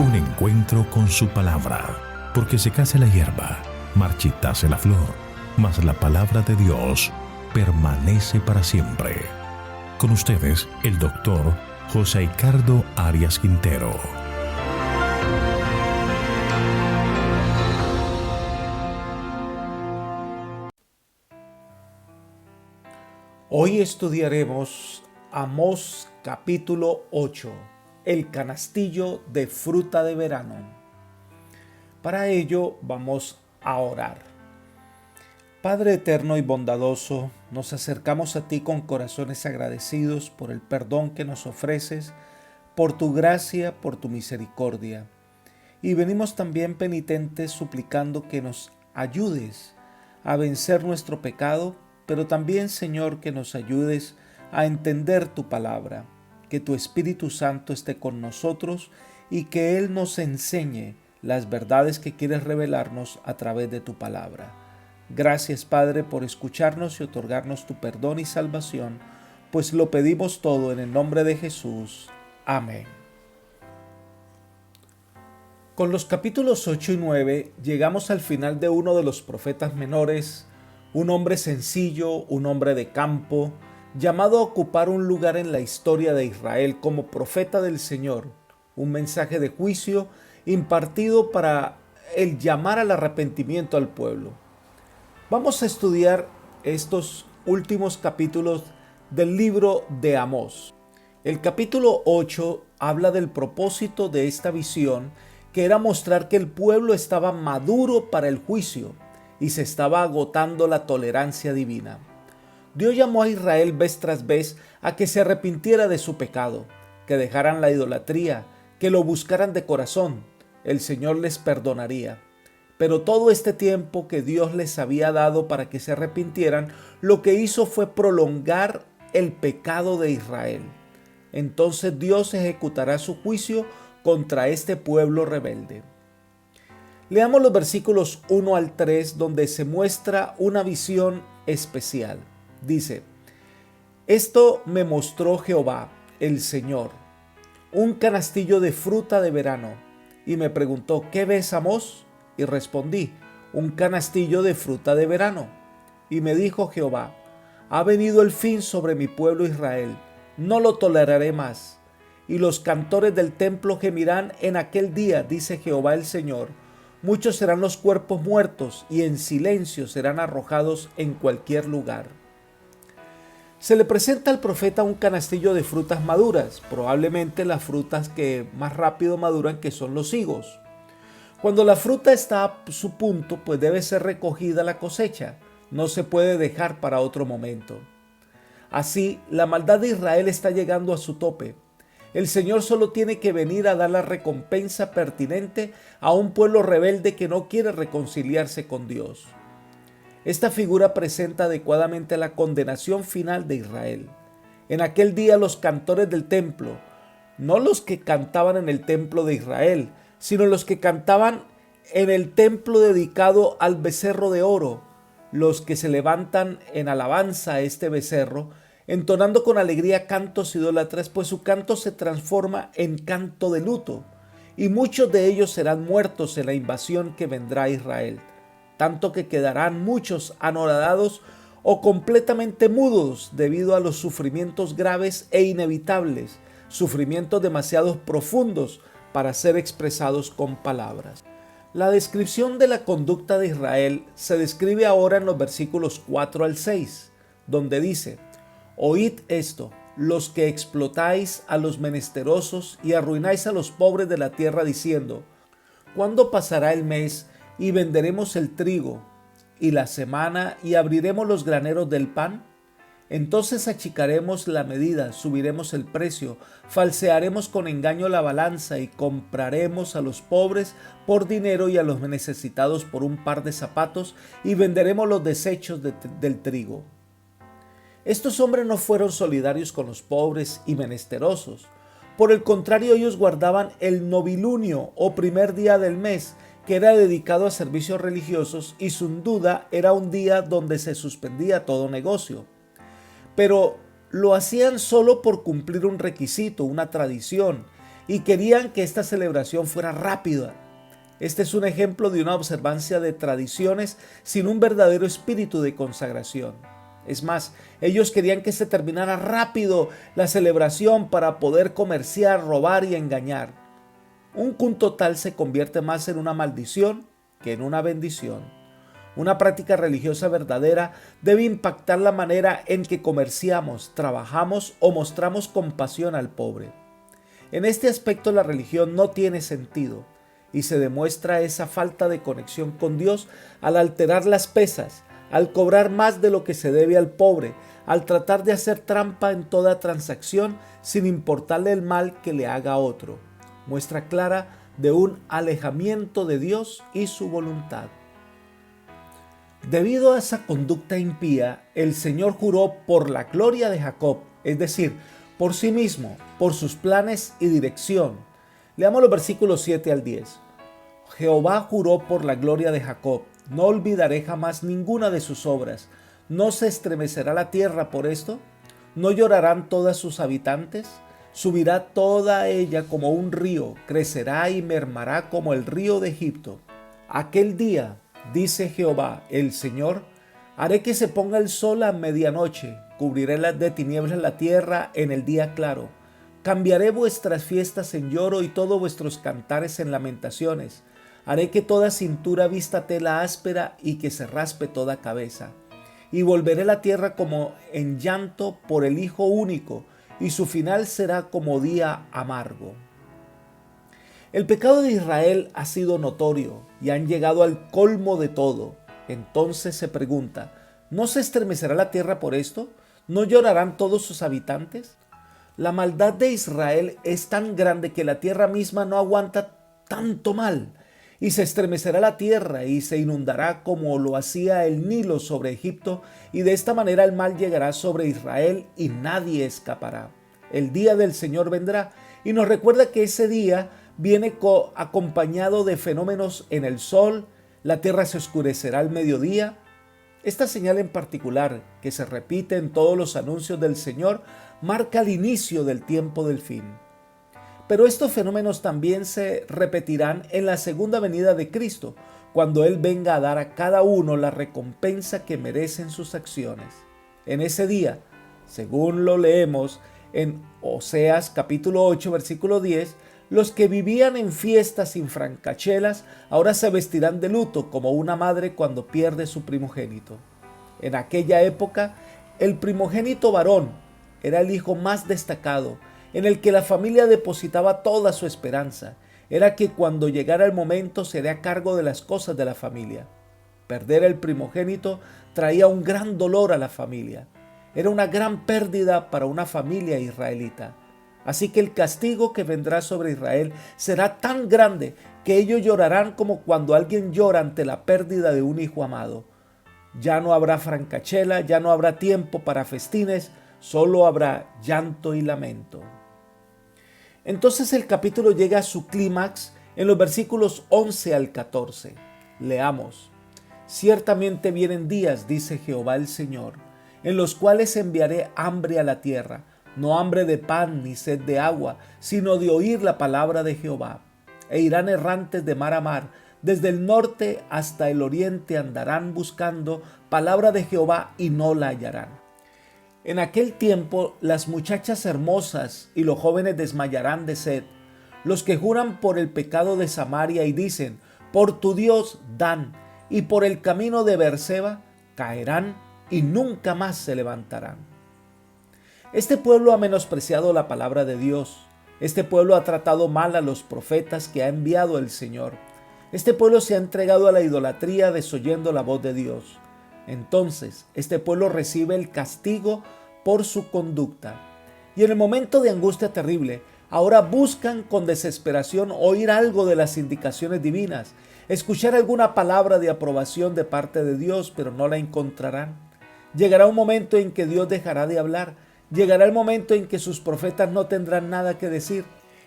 Un encuentro con su palabra, porque secase la hierba, marchitase la flor, mas la palabra de Dios permanece para siempre. Con ustedes, el doctor José Ricardo Arias Quintero. Hoy estudiaremos Amós capítulo 8, el canastillo de fruta de verano. Para ello vamos a orar. Padre eterno y bondadoso, nos acercamos a ti con corazones agradecidos por el perdón que nos ofreces, por tu gracia, por tu misericordia. Y venimos también penitentes suplicando que nos ayudes a vencer nuestro pecado, pero también, Señor, que nos ayudes a entender tu palabra, que tu Espíritu Santo esté con nosotros y que Él nos enseñe las verdades que quieres revelarnos a través de tu palabra. Gracias, Padre, por escucharnos y otorgarnos tu perdón y salvación, pues lo pedimos todo en el nombre de Jesús. Amén. Con los capítulos 8 y 9 llegamos al final de uno de los profetas menores, un hombre sencillo, un hombre de campo, llamado a ocupar un lugar en la historia de Israel como profeta del Señor, un mensaje de juicio impartido para el llamar al arrepentimiento al pueblo. Vamos a estudiar estos últimos capítulos del libro de Amós. El capítulo 8 habla del propósito de esta visión, que era mostrar que el pueblo estaba maduro para el juicio y se estaba agotando la tolerancia divina. Dios llamó a Israel vez tras vez a que se arrepintiera de su pecado, que dejaran la idolatría, que lo buscaran de corazón. El Señor les perdonaría. Pero todo este tiempo que Dios les había dado para que se arrepintieran, lo que hizo fue prolongar el pecado de Israel. Entonces Dios ejecutará su juicio contra este pueblo rebelde. Leamos los versículos 1 al 3, donde se muestra una visión especial. Dice: Esto me mostró Jehová, el Señor, un canastillo de fruta de verano. Y me preguntó: ¿qué ves, Amós? Y respondí: un canastillo de fruta de verano. Y me dijo Jehová: ha venido el fin sobre mi pueblo Israel, no lo toleraré más. Y los cantores del templo gemirán en aquel día, dice Jehová el Señor. Muchos serán los cuerpos muertos y en silencio serán arrojados en cualquier lugar. Se le presenta al profeta un canastillo de frutas maduras, probablemente las frutas que más rápido maduran, que son los higos. Cuando la fruta está a su punto, pues debe ser recogida la cosecha, no se puede dejar para otro momento. Así, la maldad de Israel está llegando a su tope. El Señor solo tiene que venir a dar la recompensa pertinente a un pueblo rebelde que no quiere reconciliarse con Dios. Esta figura presenta adecuadamente la condenación final de Israel. En aquel día los cantores del templo, no los que cantaban en el templo de Israel, sino los que cantaban en el templo dedicado al becerro de oro, los que se levantan en alabanza a este becerro, entonando con alegría cantos idólatras, pues su canto se transforma en canto de luto, y muchos de ellos serán muertos en la invasión que vendrá a Israel, tanto que quedarán muchos anonadados o completamente mudos debido a los sufrimientos graves e inevitables, sufrimientos demasiado profundos para ser expresados con palabras. La descripción de la conducta de Israel se describe ahora en los versículos 4 al 6, donde dice: Oíd esto, los que explotáis a los menesterosos y arruináis a los pobres de la tierra, diciendo: ¿cuándo pasará el mes y venderemos el trigo, y la semana y abriremos los graneros del pan? Entonces achicaremos la medida, subiremos el precio, falsearemos con engaño la balanza y compraremos a los pobres por dinero y a los necesitados por un par de zapatos, y venderemos los desechos del trigo. Estos hombres no fueron solidarios con los pobres y menesterosos. Por el contrario, ellos guardaban el novilunio o primer día del mes, que era dedicado a servicios religiosos, y sin duda era un día donde se suspendía todo negocio. Pero lo hacían solo por cumplir un requisito, una tradición, y querían que esta celebración fuera rápida. Este es un ejemplo de una observancia de tradiciones sin un verdadero espíritu de consagración. Es más, ellos querían que se terminara rápido la celebración para poder comerciar, robar y engañar. Un culto tal se convierte más en una maldición que en una bendición. Una práctica religiosa verdadera debe impactar la manera en que comerciamos, trabajamos o mostramos compasión al pobre. En este aspecto la religión no tiene sentido y se demuestra esa falta de conexión con Dios al alterar las pesas, al cobrar más de lo que se debe al pobre, al tratar de hacer trampa en toda transacción sin importarle el mal que le haga a otro. Muestra clara de un alejamiento de Dios y su voluntad. Debido a esa conducta impía, el Señor juró por la gloria de Jacob, es decir, por sí mismo, por sus planes y dirección. Leamos los versículos 7 al 10. Jehová juró por la gloria de Jacob, no olvidaré jamás ninguna de sus obras. ¿No se estremecerá la tierra por esto? ¿No llorarán todas sus habitantes? Subirá toda ella como un río, crecerá y mermará como el río de Egipto. Aquel día, dice Jehová, el Señor, haré que se ponga el sol a medianoche, cubriré de tinieblas la tierra en el día claro. Cambiaré vuestras fiestas en lloro y todos vuestros cantares en lamentaciones. Haré que toda cintura vista tela áspera y que se raspe toda cabeza. Y volveré la tierra como en llanto por el hijo único, y su final será como día amargo. El pecado de Israel ha sido notorio y han llegado al colmo de todo. Entonces se pregunta, ¿no se estremecerá la tierra por esto? ¿No llorarán todos sus habitantes? La maldad de Israel es tan grande que la tierra misma no aguanta tanto mal. Y se estremecerá la tierra y se inundará como lo hacía el Nilo sobre Egipto, y de esta manera el mal llegará sobre Israel y nadie escapará. El día del Señor vendrá y nos recuerda que ese día viene acompañado de fenómenos en el sol, la tierra se oscurecerá al mediodía. Esta señal en particular, que se repite en todos los anuncios del Señor, marca el inicio del tiempo del fin. Pero estos fenómenos también se repetirán en la segunda venida de Cristo, cuando Él venga a dar a cada uno la recompensa que merecen sus acciones. En ese día, según lo leemos en Oseas capítulo 8, versículo 10, los que vivían en fiestas sin francachelas ahora se vestirán de luto como una madre cuando pierde su primogénito. En aquella época, el primogénito varón era el hijo más destacado, en el que la familia depositaba toda su esperanza. Era que cuando llegara el momento se haría cargo de las cosas de la familia. Perder el primogénito traía un gran dolor a la familia. Era una gran pérdida para una familia israelita. Así que el castigo que vendrá sobre Israel será tan grande que ellos llorarán como cuando alguien llora ante la pérdida de un hijo amado. Ya no habrá francachela, ya no habrá tiempo para festines, solo habrá llanto y lamento. Entonces el capítulo llega a su clímax en los versículos 11 al 14. Leamos. Ciertamente vienen días, dice Jehová el Señor, en los cuales enviaré hambre a la tierra, no hambre de pan ni sed de agua, sino de oír la palabra de Jehová. E irán errantes de mar a mar, desde el norte hasta el oriente andarán buscando palabra de Jehová y no la hallarán. En aquel tiempo las muchachas hermosas y los jóvenes desmayarán de sed. Los que juran por el pecado de Samaria y dicen, por tu Dios Dan, y por el camino de Beerseba, caerán y nunca más se levantarán. Este pueblo ha menospreciado la palabra de Dios. Este pueblo ha tratado mal a los profetas que ha enviado el Señor. Este pueblo se ha entregado a la idolatría desoyendo la voz de Dios. Entonces, este pueblo recibe el castigo por su conducta. Y en el momento de angustia terrible, ahora buscan con desesperación oír algo de las indicaciones divinas, escuchar alguna palabra de aprobación de parte de Dios, pero no la encontrarán. Llegará un momento en que Dios dejará de hablar. Llegará el momento en que sus profetas no tendrán nada que decir.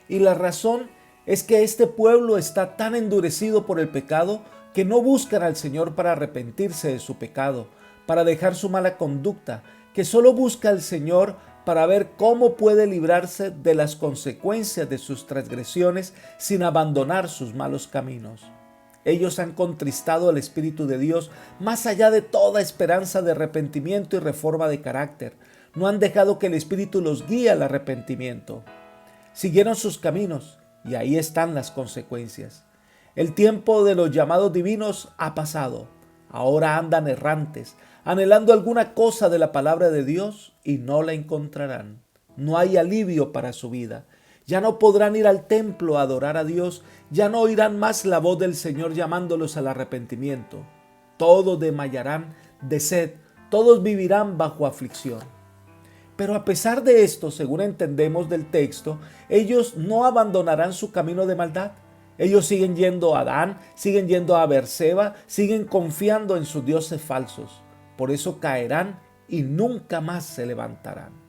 Y la razón es que este pueblo está tan endurecido por el pecado que no buscan al Señor para arrepentirse de su pecado, para dejar su mala conducta, que solo busca al Señor para ver cómo puede librarse de las consecuencias de sus transgresiones sin abandonar sus malos caminos. Ellos han contristado al Espíritu de Dios más allá de toda esperanza de arrepentimiento y reforma de carácter. No han dejado que el Espíritu los guíe al arrepentimiento. Siguieron sus caminos y ahí están las consecuencias. El tiempo de los llamados divinos ha pasado. Ahora andan errantes, anhelando alguna cosa de la palabra de Dios y no la encontrarán. No hay alivio para su vida. Ya no podrán ir al templo a adorar a Dios, ya no oirán más la voz del Señor llamándolos al arrepentimiento. Todos desmayarán de sed, todos vivirán bajo aflicción. Pero a pesar de esto, según entendemos del texto, ellos no abandonarán su camino de maldad. Ellos siguen yendo a Adán, siguen yendo a Berseba, siguen confiando en sus dioses falsos. Por eso caerán y nunca más se levantarán.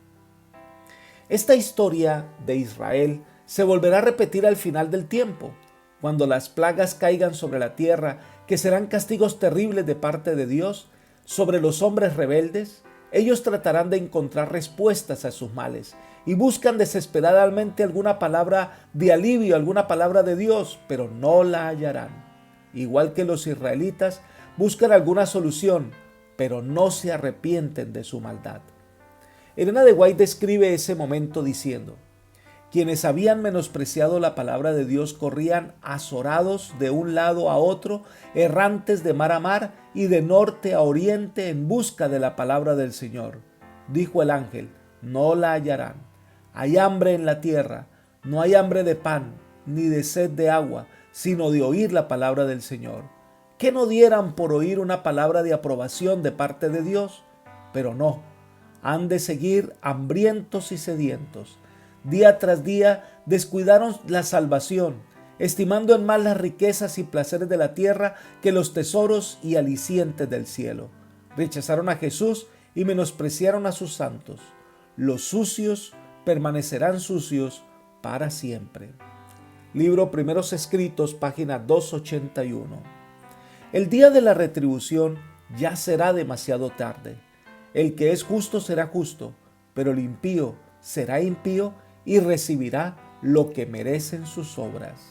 Esta historia de Israel se volverá a repetir al final del tiempo, cuando las plagas caigan sobre la tierra, que serán castigos terribles de parte de Dios sobre los hombres rebeldes. Ellos tratarán de encontrar respuestas a sus males y buscan desesperadamente alguna palabra de alivio, alguna palabra de Dios, pero no la hallarán. Igual que los israelitas, buscan alguna solución, pero no se arrepienten de su maldad. Elena de White describe ese momento diciendo: quienes habían menospreciado la palabra de Dios corrían azorados de un lado a otro, errantes de mar a mar y de norte a oriente en busca de la palabra del Señor. Dijo el ángel: no la hallarán. Hay hambre en la tierra, no hay hambre de pan, ni de sed de agua, sino de oír la palabra del Señor. ¿Qué no dieran por oír una palabra de aprobación de parte de Dios? Pero no, han de seguir hambrientos y sedientos. Día tras día descuidaron la salvación, estimando en más las riquezas y placeres de la tierra que los tesoros y alicientes del cielo. Rechazaron a Jesús y menospreciaron a sus santos. Los sucios permanecerán sucios para siempre. Libro Primeros Escritos, página 281. El día de la retribución ya será demasiado tarde. El que es justo será justo, pero el impío será impío y recibirá lo que merecen sus obras.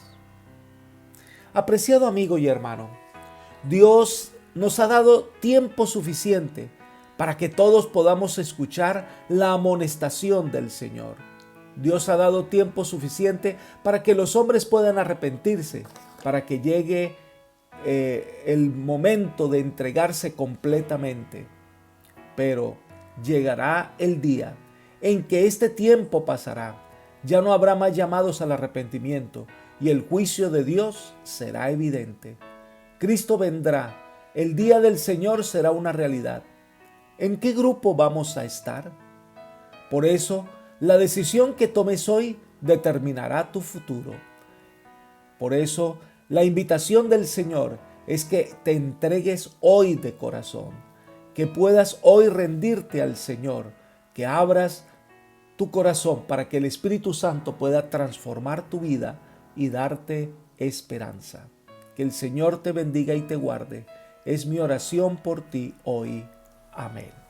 Apreciado amigo y hermano, Dios nos ha dado tiempo suficiente para que todos podamos escuchar la amonestación del Señor. Dios ha dado tiempo suficiente para que los hombres puedan arrepentirse, para que llegue el momento de entregarse completamente. Pero llegará el día en que este tiempo pasará. Ya no habrá más llamados al arrepentimiento y el juicio de Dios será evidente. Cristo vendrá. El día del Señor será una realidad. ¿En qué grupo vamos a estar? Por eso, la decisión que tomes hoy determinará tu futuro. Por eso, la invitación del Señor es que te entregues hoy de corazón, que puedas hoy rendirte al Señor, que abras tu corazón para que el Espíritu Santo pueda transformar tu vida y darte esperanza. Que el Señor te bendiga y te guarde. Es mi oración por ti hoy. Amén.